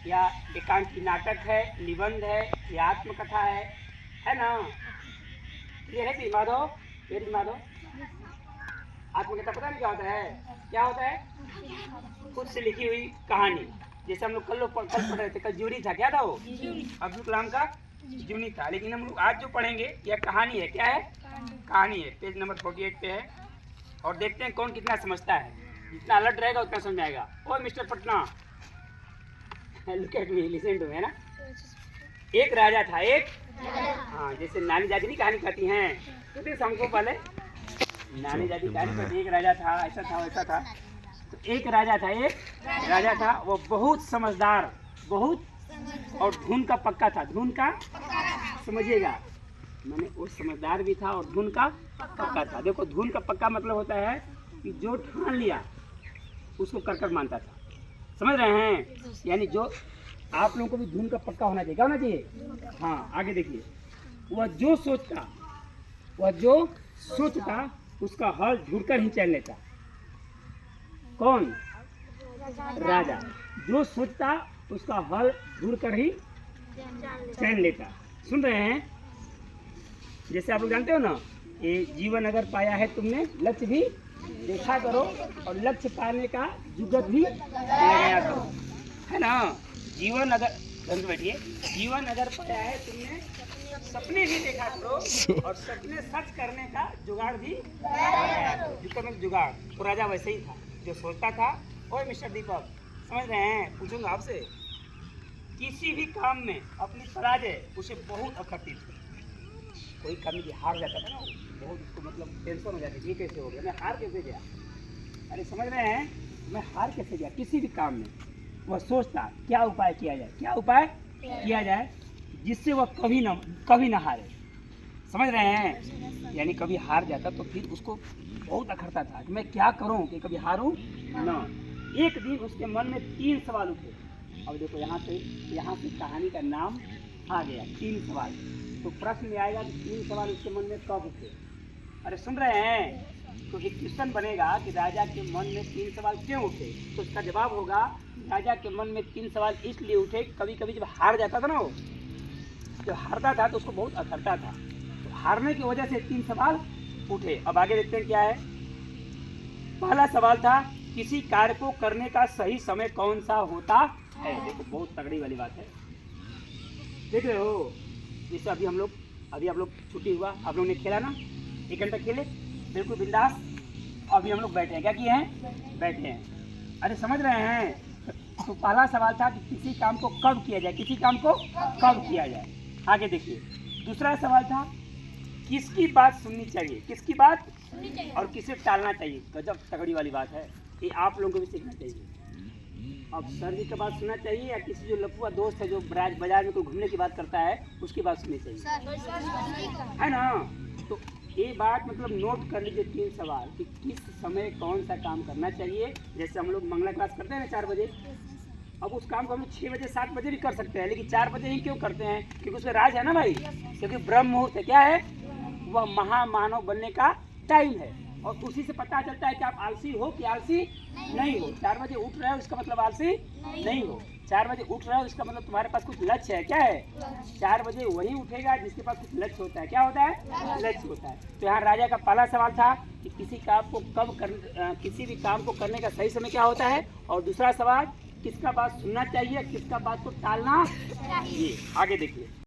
या एकांकी नाटक है, निबंध है या आत्मकथा है ना? ये है कि माधव, वेरी माधव। आत्मकथा पता नहीं क्या होता है? क्या होता है? खुद से लिखी हुई कहानी। जैसे हम लोग कल पढ़ रहे थे, कल ज्यूरी था, क्या था वो? अब्दुल कलाम का ज्यूरी था। लेकिन हम लोग आज जो पढ़ेंगे यह कहानी है। क्या है? कहानी है। पेज नंबर 48 पे है। और देखते हैं कौन कितना समझता है। जितना अलर्ट रहेगा उतना समझ आएगा। Oh mister Patna, look at me, listen to me, है ना? एक राजा था, एक, हाँ, जैसे नानी दादी की कहानी कहती हैं, तो हमको पहले नानी दादी कहानी कहती, एक राजा था, ऐसा था वैसा था। तो एक राजा था, वो बहुत समझदार, बहुत, और धुन का पक्का था। धुन का, समझिएगा, मैंने वो समझदार भी था और धुन का पक्का था। देखो, धुन का पक्का मतलब होता है कि जो ठान लिया उसको कर मानता था। समझ रहे हैं? यानी जो आप लोगों को भी धुन का पक्का होना चाहिए। क्या होना चाहिए? हाँ, आगे देखिए। वह जो सोचता उसका हल ढूंढकर ही चल लेता। कौन? राजा। जो सोचता उसका हल ढूंढकर ही चैन लेता। सुन रहे हैं? जैसे आप लोग जानते हो ना, ये जीवन अगर पाया है तुमने, लक्ष्य भी देखा करो और लक्ष्य पाने का जुगत भी लगाया करो, है ना? जीवन अगर, बैठिए, जीवन अगर पाया है तुमने, सपने भी देखा करो और सपने सच करने का जुगाड़ भी लगाया करो। जुगाड़ तो राजा वैसे ही था, जो सोचता था। ओए मिस्टर दीपक, समझ रहे हैं? पूछूंगा आपसे, किसी भी काम में अपनी पराजय उसे बहुत अखरती थी। कोई काम में हार जाता था ना, बहुत उसको मतलब टेंशन हो जाती थी, ये कैसे हो गया, मैं हार कैसे गया? अरे समझ रहे हैं, मैं हार कैसे गया? किसी भी काम में वह सोचता क्या उपाय किया जाए, क्या उपाय किया जाए जिससे वह कभी ना हारे। समझ रहे हैं? यानी कभी हार जाता तो फिर उसको बहुत अखरता था कि मैं क्या करूं कि कभी हारूं ना। एक दिन उसके मन में 3 सवाल उठे। अब देखो, यहाँ से कहानी का नाम आ गया, 3 सवाल। तो प्रश्न में आएगा कि 3 सवाल उसके मन में कब उठे। अरे सुन रहे हैं? तो एक क्वेश्चन बनेगा कि राजा के मन में 3 सवाल क्यों उठे। तो उसका जवाब होगा, राजा के मन में 3 सवाल इसलिए उठे, कभी कभी जब हार जाता था ना, वो जब हारता था तो उसको बहुत अखरता था। तो हारने की वजह से 3 सवाल उठे। अब आगे देखते हैं क्या है। पहला सवाल था, किसी कार्य को करने का सही समय कौन सा होता है। देखो, बहुत तगड़ी वाली बात है। देख रहे हो, जैसे अभी आप लोग छुट्टी हुआ, आप लोगों ने खेला ना, 1 घंटा खेले, बिल्कुल बिंदास। अभी हम लोग बैठे हैं, क्या किए हैं? बैठे हैं। अरे समझ रहे हैं? तो पहला सवाल था कि किसी काम को कब किया जाए, किसी काम को कब किया जाए। आगे देखिए, दूसरा सवाल था, किसकी बात सुननी चाहिए, किसकी बात और किसे टालना चाहिए। गजब तगड़ी वाली बात है, ये आप लोगों को भी सीखना चाहिए। अब सर जी की बात सुनना चाहिए या किसी जो लफुआ दोस्त है जो बाजार में कोई घूमने की बात करता है उसकी बात सुननी चाहिए, है ना? तो ये बात मतलब नोट कर लीजिए, 3 सवाल कि किस समय कौन सा काम करना चाहिए। जैसे हम लोग मंगला क्लास करते हैं ना 4 बजे, अब उस काम को हम लोग 6 बजे 7 बजे भी कर सकते हैं, लेकिन 4 बजे ही क्यों करते हैं? क्योंकि उसमें राज है ना भाई, क्योंकि ब्रह्म मुहूर्त है। क्या है? वह महामानव बनने का टाइम है। और उसी से पता चलता है कि आप आलसी हो कि आलसी नहीं हो। 4 बजे उठ रहे हो इसका मतलब आलसी नहीं हो। 4 बजे उठ रहे हो इसका मतलब तुम्हारे पास कुछ लक्ष्य है। क्या है? 4 बजे वही उठेगा जिसके पास कुछ लक्ष्य होता है। क्या होता है? लक्ष्य होता है। तो यहाँ राजा का पहला सवाल था कि किसी भी काम को करने का सही समय क्या होता है। और दूसरा सवाल, किसका बात सुनना चाहिए, किसका बात को टालना चाहिए। आगे देखिए।